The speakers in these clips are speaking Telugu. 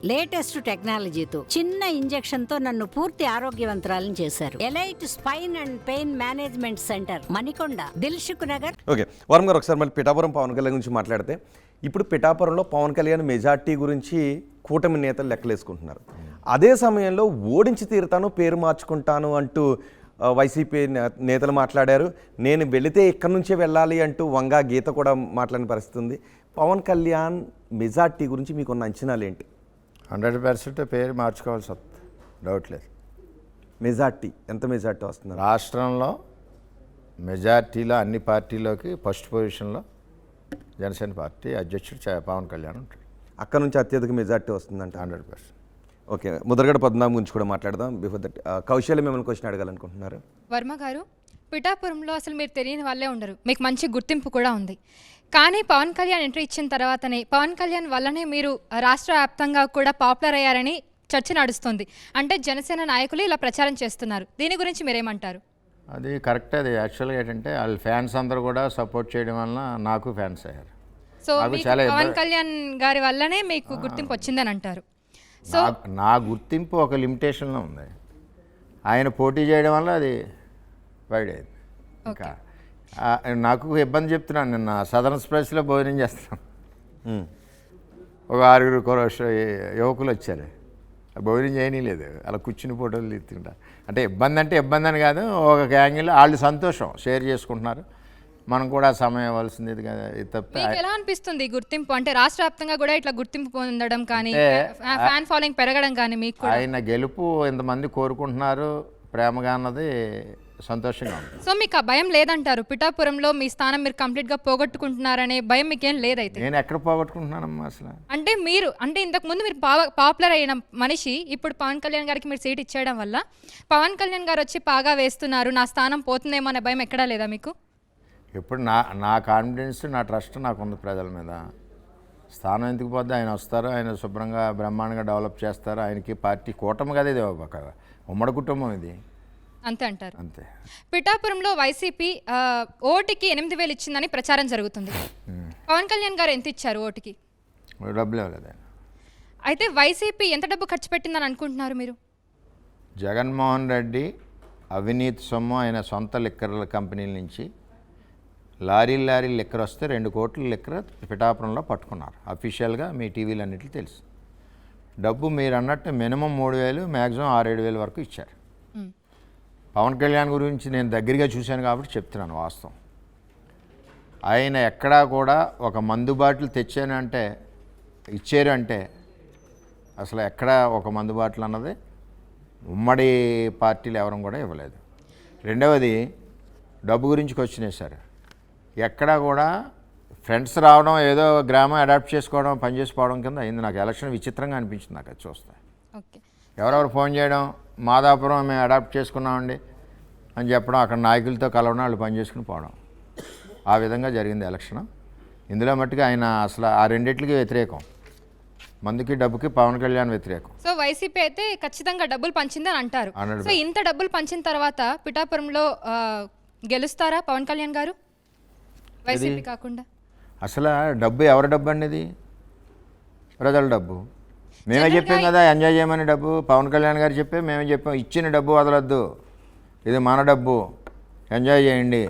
లేటెస్ట్ టెక్నాలజీతో చిన్న ఇంజెక్షన్ తో నన్ను పూర్తి ఆరోగ్యవంతురాలను చేశారు. Elite spine and pain management centre, Manikonda, Dilsukh Nagar. Okay, వరం గారు ఒకసారి మళ్ళీ పిఠాపురం పవన్ కళ్యాణ్ గురించి మాట్లాడితే, ఇప్పుడు పిఠాపురంలో పవన్ కళ్యాణ్ మెజార్టీ గురించి కూటమి నేతలు లెక్కలేసుకుంటున్నారు. అదే సమయంలో ఓడించి తీరుతాను, పేరు మార్చుకుంటాను అంటూ వైసీపీ నేతలు మాట్లాడారు. నేను వెళితే ఇక్కడి నుంచే వెళ్ళాలి అంటూ వంగా గీత కూడా మాట్లాడిన పరిస్థితి ఉంది. పవన్ కళ్యాణ్ మెజార్టీ గురించి మీకున్న అంచనాలు ఏంటి? 100% పేరు మార్చుకోవాల్సి వస్తుంది, డౌట్ లేదు. మెజార్టీ ఎంత మెజార్టీ వస్తుంది? రాష్ట్రంలో మెజార్టీలో అన్ని పార్టీలోకి ఫస్ట్ పొజిషన్లో జనసేన పార్టీ అధ్యక్షుడు పవన్ కళ్యాణ్ ఉంటాడు. అక్కడ నుంచి అత్యధిక మెజార్టీ వస్తుందంట. 100%. ఓకే, ముద్రగడ పద్మనాభం గురించి కూడా మాట్లాడదాం. బిఫోర్ దట్ కౌశల్య మిమ్మల్ని క్వశ్చన్ అడగాలనుకుంటున్నారు. వర్మ గారు, పిఠాపురంలో అసలు మీరు తెలియని వాళ్ళే ఉండరు, మీకు మంచి గుర్తింపు కూడా ఉంది. కానీ పవన్ కళ్యాణ్ ఎంట్రీ ఇచ్చిన తర్వాతనే పవన్ కళ్యాణ్ వల్లనే మీరు రాష్ట్ర వ్యాప్తంగా కూడా పాపులర్ అయ్యారని చర్చ నడుస్తుంది. అంటే జనసేన నాయకులు ఇలా ప్రచారం చేస్తున్నారు. దీని గురించి మీరేమంటారు? అది కరెక్ట్. అది యాక్చువల్గా ఏంటంటే వాళ్ళ ఫ్యాన్స్ అందరూ కూడా సపోర్ట్ చేయడం వలన నాకు ఫ్యాన్స్ అయ్యారు. సో పవన్ కళ్యాణ్ గారి వల్లనే మీకు గుర్తింపు వచ్చిందని అంటారు. సో నా గుర్తింపు ఒక లిమిటేషన్లో ఉంది. ఆయన పోటీ చేయడం వల్ల అది వైడ్ అయింది. ఇంకా నాకు ఇబ్బంది చెప్తున్నాను. నిన్న సదరన్ ఎక్స్ప్రెస్లో భోజనం చేస్తున్నాను. ఒక 6 యువకులు వచ్చారు. భోజనం చేయనీలేదు, అలా కూర్చుని ఫోటోలు తీస్తుంటా. అంటే ఇబ్బంది అని కాదు, ఒక యాంగిల్లో వాళ్ళు సంతోషం షేర్ చేసుకుంటున్నారు. మనం కూడా సమయం ఇవ్వాల్సింది కదా. తప్ప ఎలా అనిపిస్తుంది గుర్తింపు? అంటే రాష్ట్ర వ్యాప్తంగా కూడా ఇట్లా గుర్తింపు పొందడం కానీ, ఫ్యాన్ ఫాలోయింగ్ పెరగడం కానీ, మీకు ఆయన గెలుపు ఇంతమంది కోరుకుంటున్నారు ప్రేమగా అన్నది సంతోషంగా ఉంది. సో మీకు ఆ భయం లేదంటారు? పిఠాపురంలో మీ స్థానం మీరు కంప్లీట్గా పోగొట్టుకుంటున్నారనే భయం మీకేం లేదైతే? నేను ఎక్కడ పోగొట్టుకుంటున్నానమ్మా అసలు? అంటే ఇంతకుముందు మీరు పాపులర్ అయిన మనిషి, ఇప్పుడు పవన్ కళ్యాణ్ గారికి మీరు సీట్ ఇచ్చేయడం వల్ల పవన్ కళ్యాణ్ గారు వచ్చి పాగా వేస్తున్నారు, నా స్థానం పోతుందేమో అనే భయం ఎక్కడా లేదా మీకు? ఇప్పుడు నా కాన్ఫిడెన్స్, నా ట్రస్ట్ నాకు ఉంది ప్రజల మీద. స్థానం ఎందుకు పోద్ది? ఆయన వస్తారు, ఆయన శుభ్రంగా బ్రహ్మాండంగా డెవలప్ చేస్తారు. ఆయనకి పార్టీ కూటమి కదా, ఇది ఒక ఉమ్మడి కుటుంబం ఇది, అంతే అంటారు? అంతే. పిఠాపురంలో వైసీపీ ఓటుకి 8,000 ఇచ్చిందని ప్రచారం జరుగుతుంది. పవన్ కళ్యాణ్ గారు ఎంత ఇచ్చారు ఓటుకి? డబ్బులు ఇవ్వలేదు. అయితే వైసీపీ ఎంత డబ్బు ఖర్చు పెట్టిందని అనుకుంటున్నారు మీరు? జగన్మోహన్ రెడ్డి అవినీతి సొమ్ము ఆయన సొంత లిక్కర్ల కంపెనీల నుంచి లారీ లిక్కర్ వస్తే 2 కోట్ల లిక్కర్ పిఠాపురంలో పట్టుకున్నారు. అఫీషియల్గా మీ టీవీలు అన్నింటికి తెలుసు. డబ్బు మీరు అన్నట్టు మినిమం 3,000, మ్యాక్సిమం 6-7 వేల వరకు ఇచ్చారు. పవన్ కళ్యాణ్ గురించి నేను దగ్గరగా చూశాను కాబట్టి చెప్తున్నాను వాస్తవం. ఆయన ఎక్కడా కూడా ఒక మందు బాటిల్ తెచ్చానంటే ఇచ్చారు అంటే అసలు ఎక్కడా ఒక మందు బాటిల్ అన్నది ఉమ్మడి పార్టీలు ఎవరం కూడా ఇవ్వలేదు. రెండవది, డబ్బు గురించి క్వశ్చన్ వేశారు. ఎక్కడా కూడా ఫ్రెండ్స్ రావడం, ఏదో గ్రామం అడాప్ట్ చేసుకోవడం, పనిచేసుకోవడం కింద అయింది. నాకు ఎలక్షన్ విచిత్రంగా అనిపించింది నాకు అది చూస్తే. ఓకే, ఎవరెవరు ఫోన్ చేయడం, మాదాపురం మేము అడాప్ట్ చేసుకున్నామండి అని చెప్పడం, అక్కడ నాయకులతో కలవడం, వాళ్ళు పని చేసుకుని పోవడం, ఆ విధంగా జరిగింది ఎలక్షన్. ఇందులో మట్టుకు ఆయన అసలు ఆ రెండిట్లకి వ్యతిరేకం, మందుకి డబ్బుకి పవన్ కళ్యాణ్ వ్యతిరేకం. సో వైసీపీ అయితే ఖచ్చితంగా డబ్బులు పంచిందని అంటారు. సో ఇంత డబ్బులు పంచిన తర్వాత పిఠాపురంలో గెలుస్తారా పవన్ కళ్యాణ్ గారు, వైసీపీ కాకుండా? అసలు డబ్బు ఎవరి డబ్బు అనేది? ప్రజల డబ్బు. మేమే చెప్పాం కదా ఎంజాయ్ చేయమని. డబ్బు పవన్ కళ్యాణ్ గారు చెప్పే మేమే చెప్పాం, ఇచ్చిన డబ్బు వదలొద్దు, ఇది మన డబ్బు, ఎంజాయ్ చేయండి,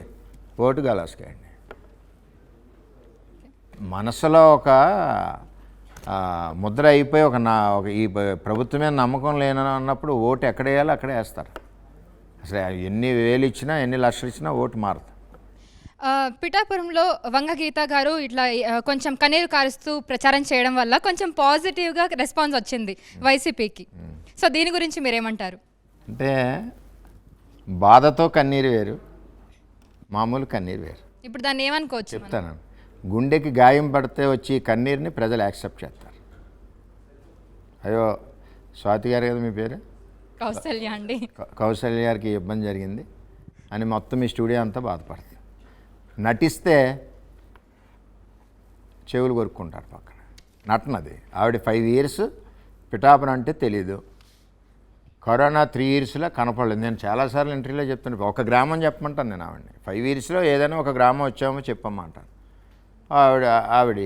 ఓటు గలాసుకేయండి. మనసులో ఒక ముద్ర అయిపోయి ఒక ఈ ప్రభుత్వం మీద నమ్మకం లేనని అన్నప్పుడు ఓటు ఎక్కడ వేయాలో అక్కడే వేస్తారు. అసలు ఎన్ని వేలు ఇచ్చినా, ఎన్ని లక్షలు ఇచ్చినా ఓటు మారదు. పిఠాపురంలో వంగ గీత గారు ఇట్లా కొంచెం కన్నీరు కారుస్తూ ప్రచారం చేయడం వల్ల కొంచెం పాజిటివ్గా రెస్పాన్స్ వచ్చింది వైసీపీకి. సో దీని గురించి మీరేమంటారు? అంటే బాధతో కన్నీరు వేరు, మామూలు కన్నీరు వేరు. ఇప్పుడు దాన్ని ఏమనుకోవచ్చు? చెప్తాను. గుండెకి గాయం పడితే వచ్చి కన్నీరుని ప్రజలు యాక్సెప్ట్ చేస్తారు. అయ్యో, స్వాతి గారు కదా మీ పేరు? కౌశల్య అండి. కౌశల్య గారికి ఇబ్బంది జరిగింది అని మొత్తం ఈ స్టూడియో అంతా బాధపడుతుంది. నటిస్తే చెవులు కొరుక్కుంటారు పక్కన. నటనది. ఆవిడ 5 years పిఠాపురం అంటే తెలీదు. కరోనా 3 yearsలో కనపడలేదు. నేను చాలాసార్లు ఇంటర్వ్యూలో చెప్తాను, ఒక గ్రామం చెప్పమంటాను నేను ఆవిడని. 5 yearsలో ఏదైనా ఒక గ్రామం వచ్చామో చెప్పమంటాను. ఆవిడ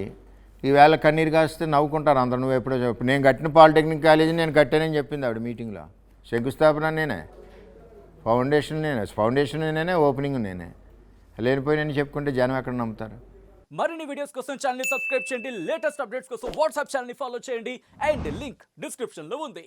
ఈవేళ కన్నీరు కాస్తే నవ్వుకుంటారు అందరూ. నువ్వు ఎప్పుడో చెప్పు, నేను కట్టిన పాలిటెక్నిక్ కాలేజీ నేను కట్టానని చెప్పింది ఆవిడ మీటింగ్లో. శంకుస్థాపన నేనే, ఫౌండేషన్ నేనే, ఓపెనింగ్ నేనే. లేనిపోయినని చెప్పుకుంటే జనం ఎక్కడ నమ్ముతారు? మరిన్ని వీడియోస్ కోసం ఛానల్ ని సబ్స్క్రైబ్ చేయండి, లేటెస్ట్ అప్డేట్స్ కోసం వాట్సాప్ ఛానల్ ని ఫాలో చేయండి అండ్ లింక్ డిస్క్రిప్షన్ లో ఉంది.